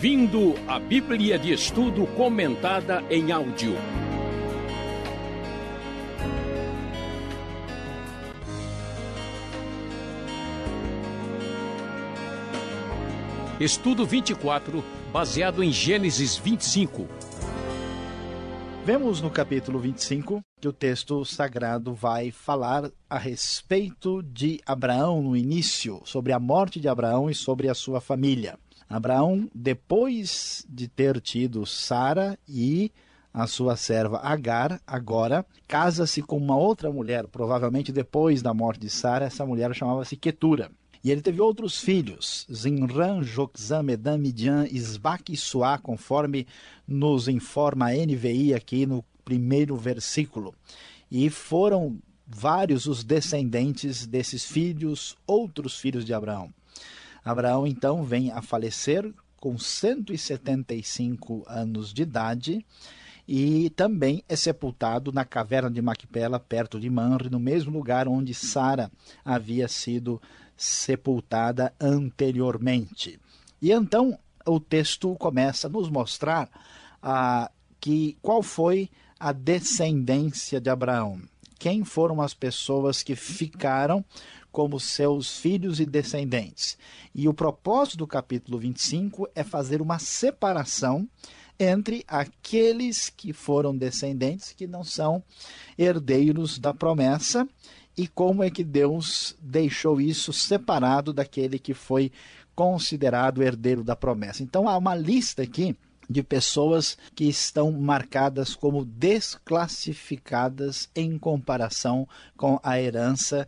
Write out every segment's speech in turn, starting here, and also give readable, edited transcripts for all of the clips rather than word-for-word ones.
ouvindo a Bíblia de Estudo comentada em áudio. Estudo 24, baseado em Gênesis 25. Vemos no capítulo 25 que o texto sagrado vai falar a respeito de Abraão no início, sobre a morte de Abraão e sobre a sua família. Abraão, depois de ter tido Sara e a sua serva Agar, agora casa-se com uma outra mulher, provavelmente depois da morte de Sara. Essa mulher chamava-se Quetura. E ele teve outros filhos, Zinran, Joxã, Medan, Midian, Isbaque e Suá, conforme nos informa a NVI aqui no primeiro versículo. E foram vários os descendentes desses filhos, outros filhos de Abraão. Abraão então vem a falecer com 175 anos de idade e também é sepultado na caverna de Macpela, perto de Manre, no mesmo lugar onde Sara havia sido sepultada anteriormente. E então o texto começa a nos mostrar qual foi a descendência de Abraão. Quem foram as pessoas que ficaram como seus filhos e descendentes. E o propósito do capítulo 25 é fazer uma separação entre aqueles que foram descendentes que não são herdeiros da promessa e como é que Deus deixou isso separado daquele que foi considerado herdeiro da promessa. Então há uma lista aqui de pessoas que estão marcadas como desclassificadas em comparação com a herança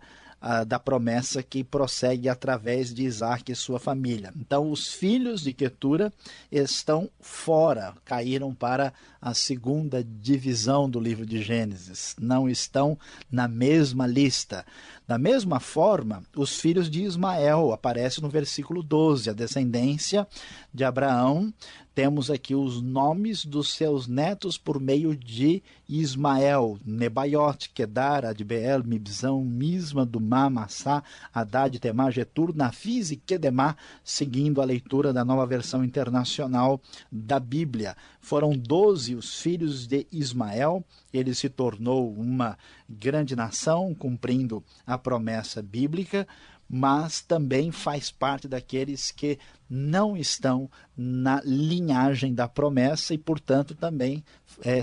da promessa que prossegue através de Isaac e sua família. Então os filhos de Quetura estão fora, caíram para a segunda divisão do livro de Gênesis, não estão na mesma lista. Da mesma forma, os filhos de Ismael aparecem no versículo 12, a descendência de Abraão. Temos aqui os nomes dos seus netos por meio de Ismael: Nebaiote, Quedar, Adbeel, Mibzão, Misma, Dumá, Massá, Haddad, Temá, Getur, Nafis e Quedemá, seguindo a leitura da Nova Versão Internacional da Bíblia. Foram 12 os filhos de Ismael. Ele se tornou uma grande nação, cumprindo a promessa bíblica, mas também faz parte daqueles que não estão na linhagem da promessa e, portanto, também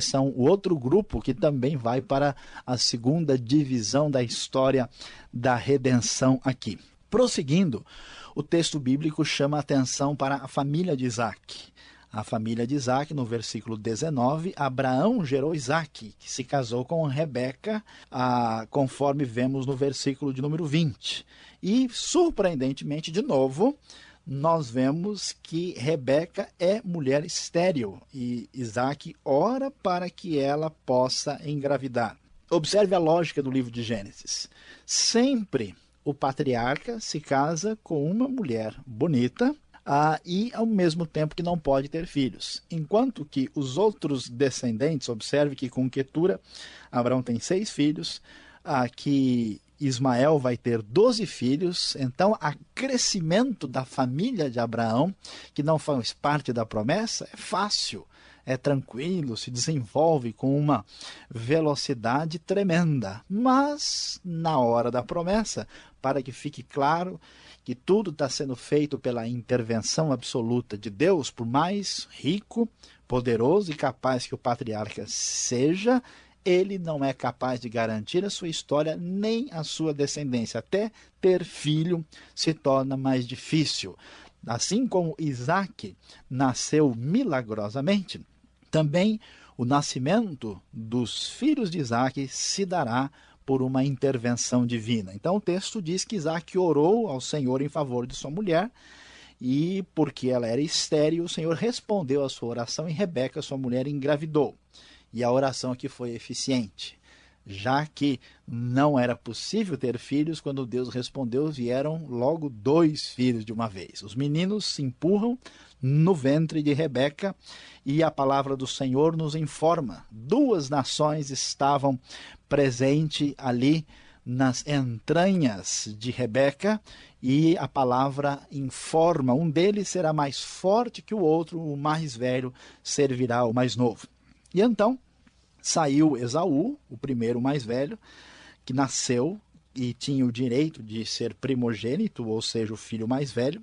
são o outro grupo que também vai para a segunda divisão da história da redenção aqui. Prosseguindo, o texto bíblico chama a atenção para a família de Isaac. A família de Isaac, no versículo 19, Abraão gerou Isaac, que se casou com Rebeca, conforme vemos no versículo de número 20. E, surpreendentemente, de novo, nós vemos que Rebeca é mulher estéril e Isaac ora para que ela possa engravidar. Observe a lógica do livro de Gênesis. Sempre o patriarca se casa com uma mulher bonita, e ao mesmo tempo que não pode ter filhos. Enquanto que os outros descendentes, observe que com Quetura, Abraão tem 6 filhos, que Ismael vai ter 12 filhos, então o crescimento da família de Abraão, que não faz parte da promessa, é fácil, é tranquilo, se desenvolve com uma velocidade tremenda. Mas, na hora da promessa, para que fique claro que tudo está sendo feito pela intervenção absoluta de Deus, por mais rico, poderoso e capaz que o patriarca seja, ele não é capaz de garantir a sua história nem a sua descendência. Até ter filho se torna mais difícil. Assim como Isaac nasceu milagrosamente, também o nascimento dos filhos de Isaac se dará por uma intervenção divina. Então o texto diz que Isaac orou ao Senhor em favor de sua mulher, e porque ela era estéril, o Senhor respondeu à sua oração e Rebeca, sua mulher, engravidou. E a oração aqui foi eficiente. Já que não era possível ter filhos, quando Deus respondeu, vieram logo 2 filhos de uma vez. Os meninos se empurram no ventre de Rebeca, e a palavra do Senhor nos informa: 2 nações estavam presentes ali nas entranhas de Rebeca, e a palavra informa, um deles será mais forte que o outro, o mais velho servirá ao mais novo. E então saiu Esaú, o primeiro mais velho, que nasceu e tinha o direito de ser primogênito, ou seja, o filho mais velho.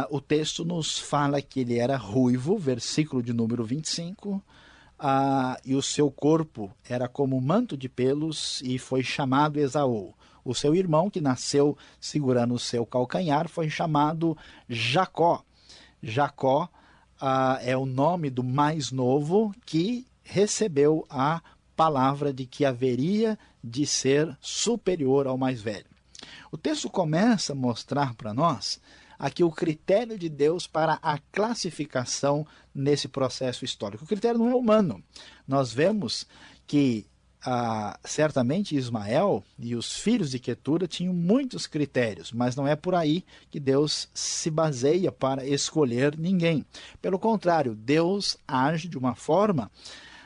O texto nos fala que ele era ruivo, versículo de número 25, e o seu corpo era como um manto de pelos, e foi chamado Esaú. O seu irmão, que nasceu segurando o seu calcanhar, foi chamado Jacó. Jacó é o nome do mais novo, que recebeu a palavra de que haveria de ser superior ao mais velho. O texto começa a mostrar para nós aqui o critério de Deus para a classificação nesse processo histórico. O critério não é humano. Nós vemos que certamente Ismael e os filhos de Quetura tinham muitos critérios, mas não é por aí que Deus se baseia para escolher ninguém. Pelo contrário, Deus age de uma forma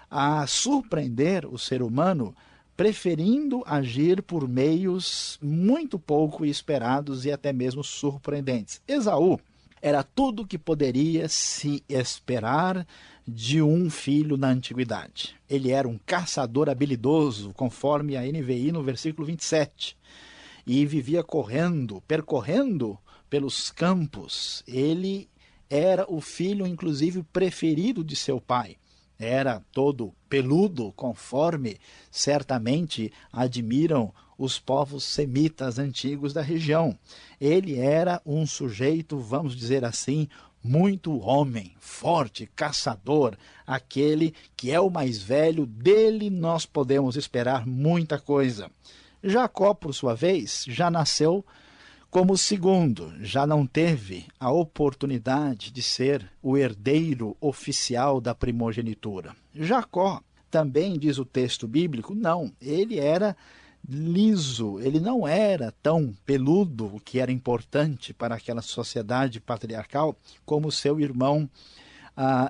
a surpreender o ser humano, preferindo agir por meios muito pouco esperados e até mesmo surpreendentes. Esaú era tudo o que poderia se esperar de um filho na antiguidade. Ele era um caçador habilidoso, conforme a NVI no versículo 27, e vivia percorrendo pelos campos. Ele era o filho, inclusive, preferido de seu pai. Era todo peludo, conforme certamente admiram os povos semitas antigos da região. Ele era um sujeito, vamos dizer assim, muito homem, forte, caçador, aquele que é o mais velho, dele nós podemos esperar muita coisa. Jacó, por sua vez, já nasceu como o segundo, já não teve a oportunidade de ser o herdeiro oficial da primogenitura. Jacó, também diz o texto bíblico, não, ele era liso, ele não era tão peludo, o que era importante para aquela sociedade patriarcal, como seu irmão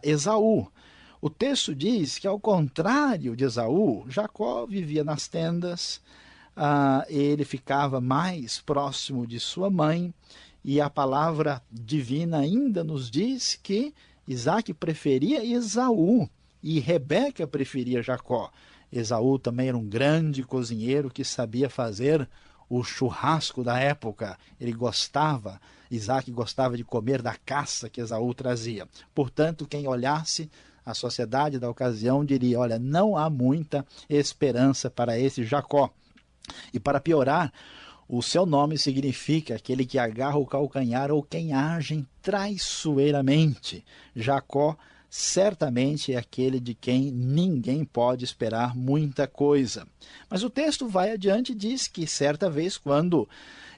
Esaú. O texto diz que, ao contrário de Esaú, Jacó vivia nas tendas, ele ficava mais próximo de sua mãe, e a palavra divina ainda nos diz que Isaac preferia Esaú e Rebeca preferia Jacó. Esaú também era um grande cozinheiro que sabia fazer o churrasco da época. Isaac gostava de comer da caça que Esaú trazia. Portanto, quem olhasse a sociedade da ocasião diria, olha, não há muita esperança para esse Jacó. E para piorar, o seu nome significa aquele que agarra o calcanhar ou quem age traiçoeiramente. Jacó certamente é aquele de quem ninguém pode esperar muita coisa. Mas o texto vai adiante e diz que certa vez, quando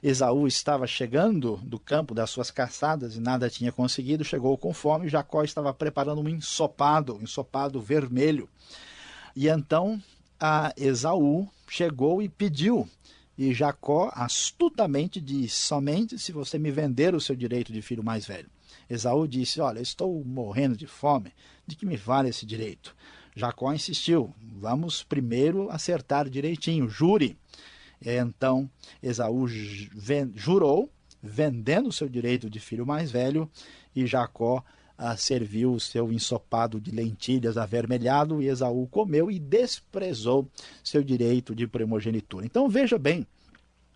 Esaú estava chegando do campo das suas caçadas e nada tinha conseguido, chegou com fome, Jacó estava preparando um ensopado vermelho. E então Esaú chegou e pediu, e Jacó astutamente disse, somente se você me vender o seu direito de filho mais velho. Esaú disse, olha, estou morrendo de fome, de que me vale esse direito? Jacó insistiu, vamos primeiro acertar direitinho, jure. Então Esaú jurou, vendendo o seu direito de filho mais velho, e Jacó serviu o seu ensopado de lentilhas avermelhado, e Esaú comeu e desprezou seu direito de primogenitura. Então veja bem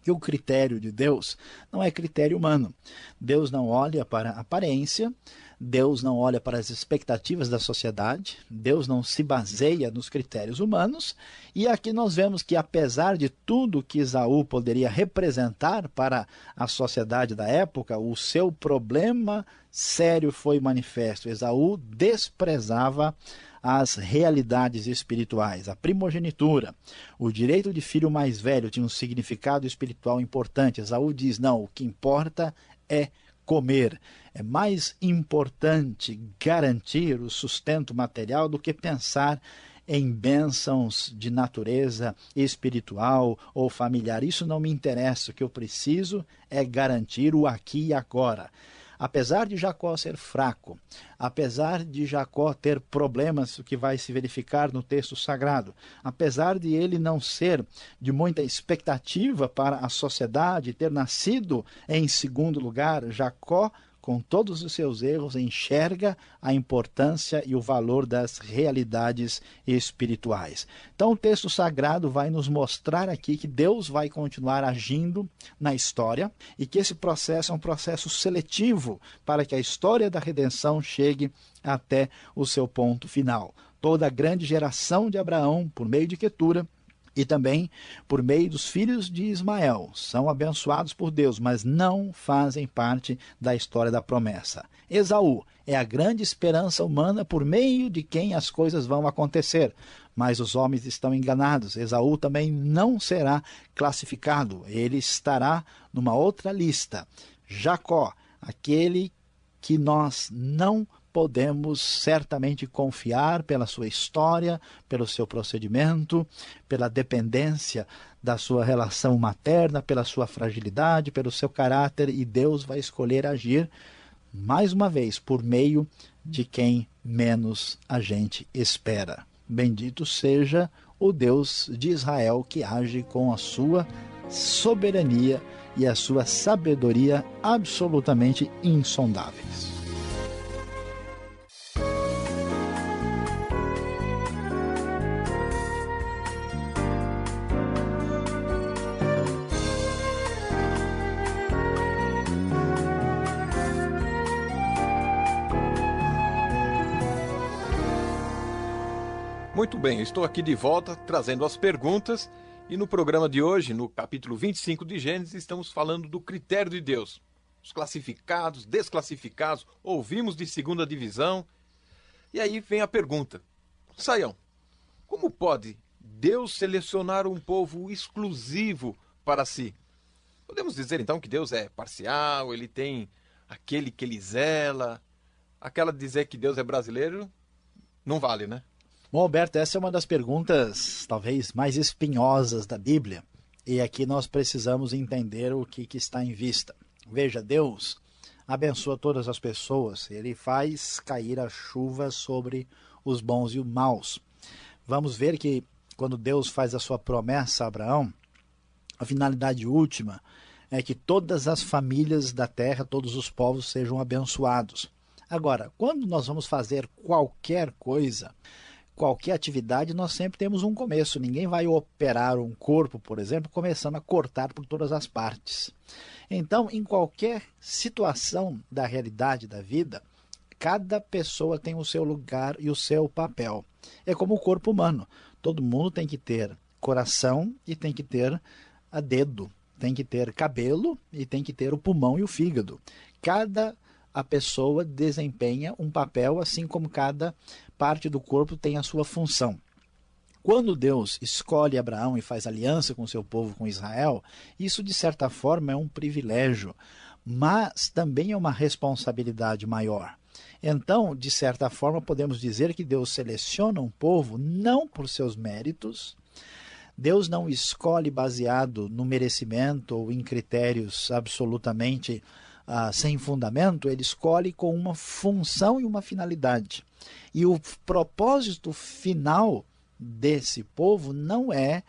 que o critério de Deus não é critério humano. Deus não olha para a aparência, Deus não olha para as expectativas da sociedade, Deus não se baseia nos critérios humanos, e aqui nós vemos que, apesar de tudo que Esaú poderia representar para a sociedade da época, o seu problema sério foi manifesto. Esaú desprezava as realidades espirituais, a primogenitura. O direito de filho mais velho tinha um significado espiritual importante. Esaú diz, não, o que importa é comer. É mais importante garantir o sustento material do que pensar em bênçãos de natureza espiritual ou familiar. Isso não me interessa. O que eu preciso é garantir o aqui e agora. Apesar de Jacó ser fraco, apesar de Jacó ter problemas, o que vai se verificar no texto sagrado, apesar de ele não ser de muita expectativa para a sociedade, ter nascido em segundo lugar, Jacó, com todos os seus erros, enxerga a importância e o valor das realidades espirituais. Então o texto sagrado vai nos mostrar aqui que Deus vai continuar agindo na história e que esse processo é um processo seletivo para que a história da redenção chegue até o seu ponto final. Toda a grande geração de Abraão, por meio de Quetura, e também por meio dos filhos de Ismael, são abençoados por Deus, mas não fazem parte da história da promessa. Esaú é a grande esperança humana por meio de quem as coisas vão acontecer, mas os homens estão enganados. Esaú também não será classificado, ele estará numa outra lista. Jacó, aquele que nós não podemos certamente confiar pela sua história, pelo seu procedimento, pela dependência da sua relação materna, pela sua fragilidade, pelo seu caráter, e Deus vai escolher agir, mais uma vez, por meio de quem menos a gente espera. Bendito seja o Deus de Israel, que age com a sua soberania e a sua sabedoria absolutamente insondáveis. Muito bem, estou aqui de volta trazendo as perguntas e no programa de hoje, no capítulo 25 de Gênesis, estamos falando do critério de Deus. Os classificados, desclassificados, ouvimos de segunda divisão. E aí vem a pergunta: Saião, como pode Deus selecionar um povo exclusivo para si? Podemos dizer então que Deus é parcial, ele tem aquele que ele zela. Aquela de dizer que Deus é brasileiro não vale, né? Bom, Alberto, essa é uma das perguntas talvez mais espinhosas da Bíblia, e aqui nós precisamos entender o que está em vista. Veja, Deus abençoa todas as pessoas, ele faz cair a chuva sobre os bons e os maus. Vamos ver que quando Deus faz a sua promessa a Abraão, a finalidade última é que todas as famílias da terra, todos os povos sejam abençoados. Agora, quando nós vamos fazer qualquer coisa, qualquer atividade, nós sempre temos um começo. Ninguém vai operar um corpo, por exemplo, começando a cortar por todas as partes. Então, em qualquer situação da realidade da vida, cada pessoa tem o seu lugar e o seu papel. É como o corpo humano. Todo mundo tem que ter coração e tem que ter a dedo. Tem que ter cabelo e tem que ter o pulmão e o fígado. A pessoa desempenha um papel, assim como cada parte do corpo tem a sua função. Quando Deus escolhe Abraão e faz aliança com o seu povo, com Israel, isso de certa forma é um privilégio, mas também é uma responsabilidade maior. Então, de certa forma, podemos dizer que Deus seleciona um povo não por seus méritos. Deus não escolhe baseado no merecimento ou em critérios absolutamente sem fundamento. Ele escolhe com uma função e uma finalidade. E o propósito final desse povo não é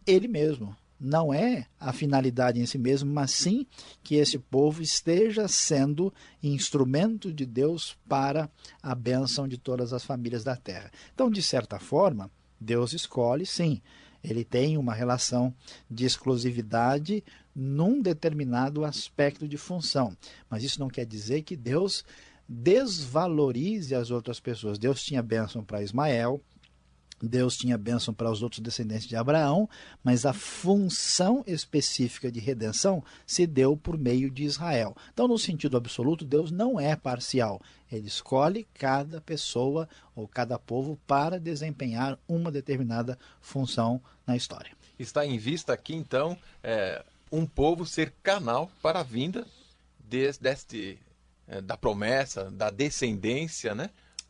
ele mesmo, não é a finalidade em si mesmo, mas sim que esse povo esteja sendo instrumento de Deus para a bênção de todas as famílias da terra. Então, de certa forma, Deus escolhe, sim, ele tem uma relação de exclusividade num determinado aspecto de função, mas isso não quer dizer que Deus desvalorize as outras pessoas. Deus tinha bênção para Ismael, Deus tinha bênção para os outros descendentes de Abraão, mas a função específica de redenção se deu por meio de Israel. Então, no sentido absoluto, Deus não é parcial. Ele escolhe cada pessoa ou cada povo para desempenhar uma determinada função na história. Está em vista aqui, então, um povo ser canal para a vinda da promessa, da descendência, né?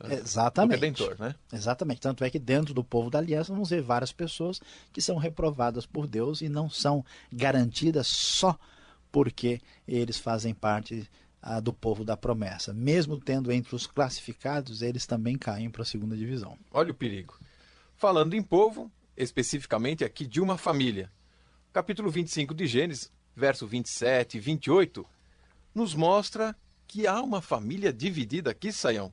Exatamente. Do Redentor, né? Exatamente. Tanto é que dentro do povo da aliança vamos ver várias pessoas que são reprovadas por Deus e não são garantidas só porque eles fazem parte do povo da promessa. Mesmo tendo entre os classificados, eles também caem para a segunda divisão. Olha o perigo. Falando em povo, especificamente aqui de uma família. Capítulo 25 de Gênesis, verso 27 e 28, nos mostra que há uma família dividida aqui, Sayão.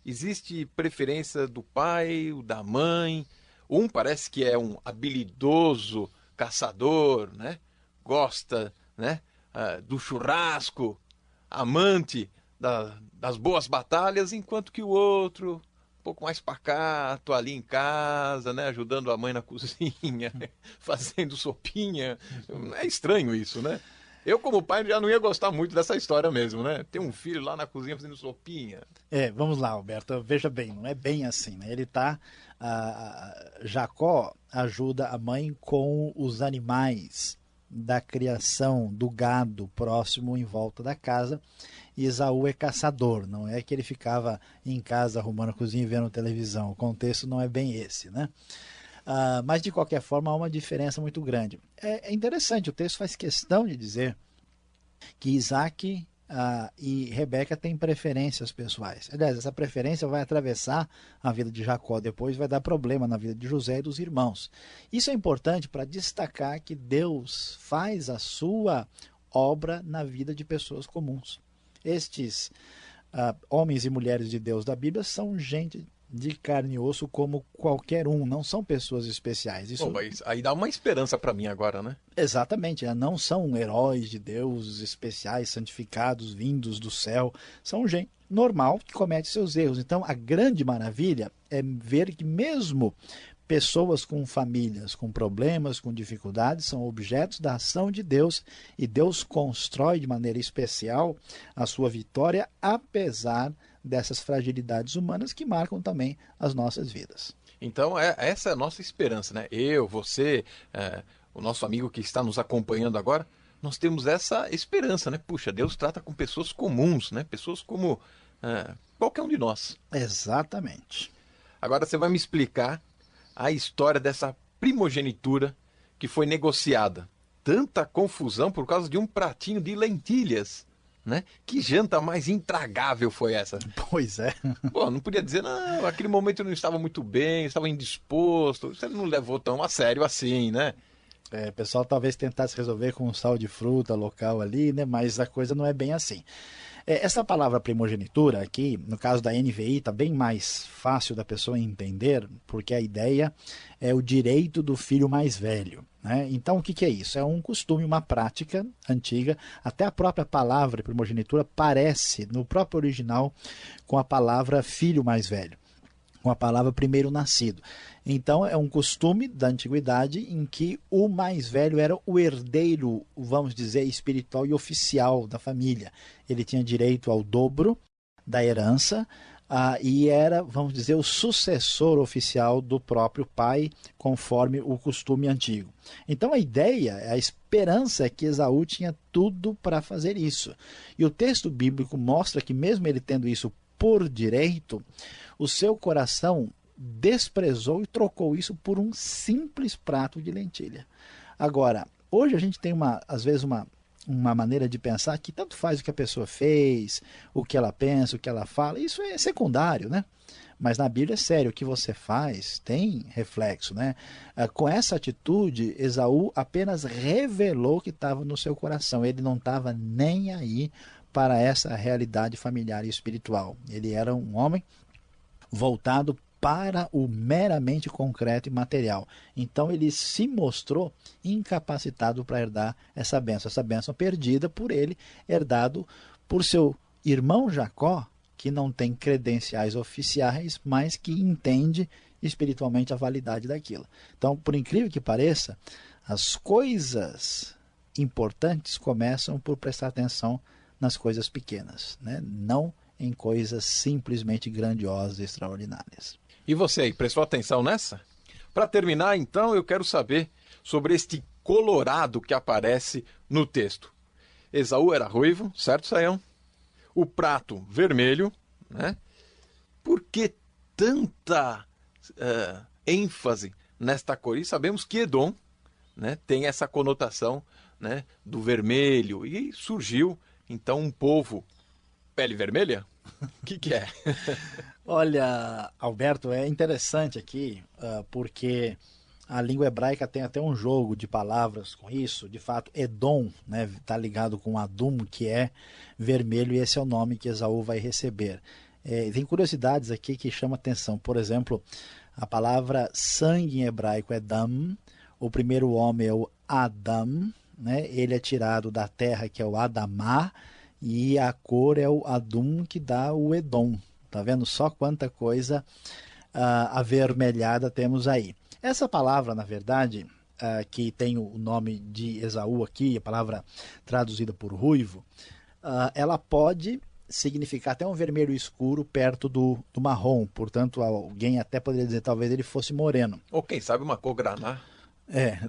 Existe preferência do pai, o da mãe. Um parece que é um habilidoso caçador, né? Gosta, né? Do churrasco, amante das boas batalhas, enquanto que o outro, um pouco mais pacato, ali em casa, né? Ajudando a mãe na cozinha, fazendo sopinha. É estranho isso, né? Eu, como pai, já não ia gostar muito dessa história mesmo, né? Ter um filho lá na cozinha fazendo sopinha. Vamos lá, Alberto. Veja bem, não é bem assim, né? Jacó ajuda a mãe com os animais da criação do gado próximo em volta da casa. E Esaú é caçador, não é que ele ficava em casa arrumando a cozinha e vendo televisão. O contexto não é bem esse, né? Mas, de qualquer forma, há uma diferença muito grande. É interessante, o texto faz questão de dizer que Isaac e Rebeca têm preferências pessoais. Aliás, essa preferência vai atravessar a vida de Jacó, depois vai dar problema na vida de José e dos irmãos. Isso é importante para destacar que Deus faz a sua obra na vida de pessoas comuns. Estes homens e mulheres de Deus da Bíblia são gente de carne e osso como qualquer um, não são pessoas especiais. Bom, mas aí dá uma esperança para mim agora, né? Exatamente, não são heróis de Deus especiais, santificados, vindos do céu, são gente normal que comete seus erros. Então a grande maravilha é ver que mesmo pessoas com famílias, com problemas, com dificuldades, são objetos da ação de Deus e Deus constrói de maneira especial a sua vitória, apesar dessas fragilidades humanas que marcam também as nossas vidas. Então, essa é a nossa esperança, né? Eu, você, o nosso amigo que está nos acompanhando agora, nós temos essa esperança, né? Puxa, Deus trata com pessoas comuns, né? Pessoas como qualquer um de nós. Exatamente. Agora você vai me explicar a história dessa primogenitura que foi negociada. Tanta confusão por causa de um pratinho de lentilhas, né? Que janta mais intragável foi essa? Pois é. Pô, não podia dizer, não, naquele momento eu não estava muito bem, estava indisposto. Você não levou tão a sério assim, né? O pessoal talvez tentasse resolver com um sal de fruta local ali, né? Mas a coisa não é bem assim. Essa palavra primogenitura aqui, no caso da NVI, está bem mais fácil da pessoa entender, porque a ideia é o direito do filho mais velho, né? Então, o que é isso? É um costume, uma prática antiga. Até a própria palavra primogenitura parece, no próprio original, com a palavra filho mais velho, com a palavra primeiro nascido. Então, é um costume da antiguidade em que o mais velho era o herdeiro, vamos dizer, espiritual e oficial da família. Ele tinha direito ao dobro da herança e era, vamos dizer, o sucessor oficial do próprio pai, conforme o costume antigo. Então, a ideia, a esperança é que Esaú tinha tudo para fazer isso. E o texto bíblico mostra que, mesmo ele tendo isso por direito, o seu coração desprezou e trocou isso por um simples prato de lentilha. Agora, hoje a gente tem às vezes uma maneira de pensar que tanto faz o que a pessoa fez, o que ela pensa, o que ela fala, isso é secundário, né? Mas na Bíblia é sério, o que você faz tem reflexo, né? Com essa atitude, Esaú apenas revelou o que estava no seu coração, ele não estava nem aí para essa realidade familiar e espiritual. Ele era um homem voltado para o meramente concreto e material. Então ele se mostrou incapacitado para herdar essa bênção perdida por ele, herdado por seu irmão Jacó, que não tem credenciais oficiais, mas que entende espiritualmente a validade daquilo. Então, por incrível que pareça, as coisas importantes começam por prestar atenção nas coisas pequenas, né? Não em coisas simplesmente grandiosas e extraordinárias. E você aí, prestou atenção nessa? Para terminar, então, eu quero saber sobre este colorado que aparece no texto. Esaú era ruivo, certo, Sayão? O prato vermelho, né? Por que tanta ênfase nesta cor? E sabemos que Edom, né, tem essa conotação, né, do vermelho. E surgiu, então, um povo pele vermelha? O que é? Olha, Alberto, é interessante aqui, porque a língua hebraica tem até um jogo de palavras com isso. De fato, Edom, né, tá ligado com Adum, que é vermelho, e esse é o nome que Esaú vai receber. Tem curiosidades aqui que chamam atenção. Por exemplo, a palavra sangue em hebraico é dam. O primeiro homem é o Adam, né? Ele é tirado da terra, que é o Adamá, e a cor é o Adum, que dá o Edom. Tá vendo só quanta coisa avermelhada temos aí? Essa palavra, na verdade, que tem o nome de Esaú aqui, a palavra traduzida por ruivo, ela pode significar até um vermelho escuro perto do marrom. Portanto, alguém até poderia dizer, talvez ele fosse moreno. Ou quem sabe uma cor graná.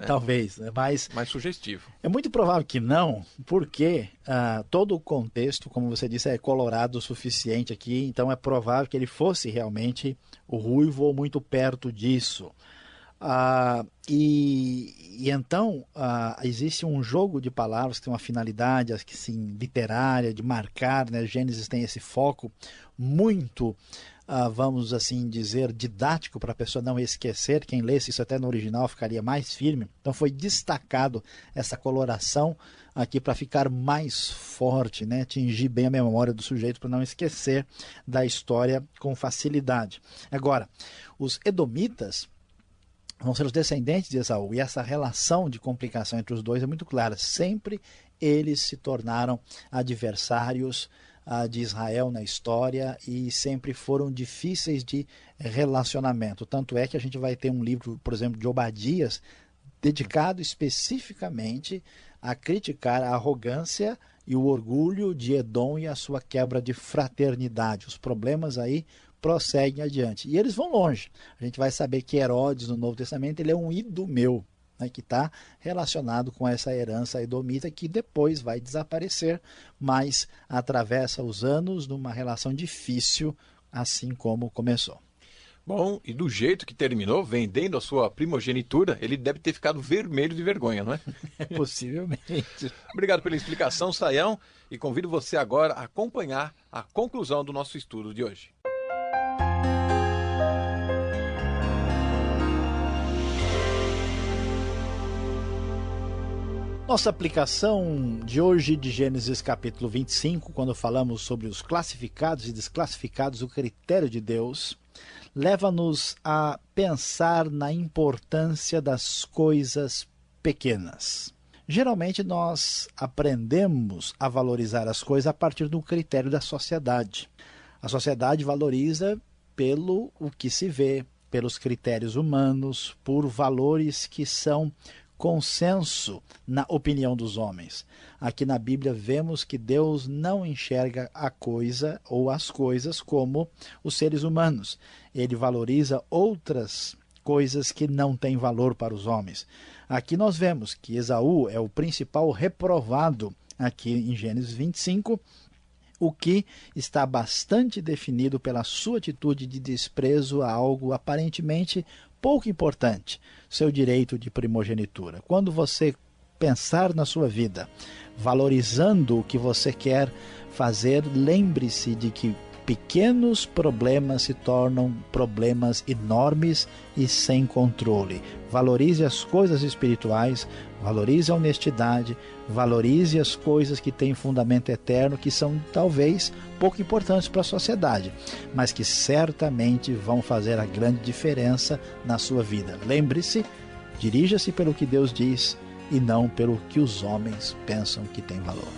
Talvez, mas mais sugestivo. É muito provável que não, porque todo o contexto, como você disse, é colorado o suficiente aqui, então é provável que ele fosse realmente o ruivo ou muito perto disso. Então existe um jogo de palavras que tem uma finalidade assim, literária, de marcar, né? Gênesis tem esse foco muito, vamos assim dizer, didático, para a pessoa não esquecer. Quem lesse isso até no original ficaria mais firme. Então foi destacado essa coloração aqui para ficar mais forte, né? Atingir bem a memória do sujeito para não esquecer da história com facilidade. Agora, os edomitas vão ser os descendentes de Esaú, e essa relação de complicação entre os dois é muito clara. Sempre eles se tornaram adversários de Israel na história e sempre foram difíceis de relacionamento. Tanto é que a gente vai ter um livro, por exemplo, de Obadias, dedicado especificamente a criticar a arrogância e o orgulho de Edom e a sua quebra de fraternidade. Os problemas aí prosseguem adiante. E eles vão longe. A gente vai saber que Herodes, no Novo Testamento, ele é um idumeu, né, que está relacionado com essa herança edomita, que depois vai desaparecer, mas atravessa os anos numa relação difícil, assim como começou. Bom, e do jeito que terminou, vendendo a sua primogenitura, ele deve ter ficado vermelho de vergonha, não é? Possivelmente. Obrigado pela explicação, Sayão, e convido você agora a acompanhar a conclusão do nosso estudo de hoje. Nossa aplicação de hoje de Gênesis capítulo 25, quando falamos sobre os classificados e desclassificados, o critério de Deus, leva-nos a pensar na importância das coisas pequenas. Geralmente nós aprendemos a valorizar as coisas a partir do critério da sociedade. A sociedade valoriza pelo o que se vê, pelos critérios humanos, por valores que são consenso na opinião dos homens. Aqui na Bíblia vemos que Deus não enxerga a coisa ou as coisas como os seres humanos. Ele valoriza outras coisas que não têm valor para os homens. Aqui nós vemos que Esaú é o principal reprovado aqui em Gênesis 25, o que está bastante definido pela sua atitude de desprezo a algo aparentemente pouco importante, seu direito de primogenitura. Quando você pensar na sua vida, valorizando o que você quer fazer, lembre-se de que pequenos problemas se tornam problemas enormes e sem controle. Valorize as coisas espirituais, valorize a honestidade, valorize as coisas que têm fundamento eterno, que são talvez pouco importantes para a sociedade, mas que certamente vão fazer a grande diferença na sua vida. Lembre-se, dirija-se pelo que Deus diz e não pelo que os homens pensam que tem valor.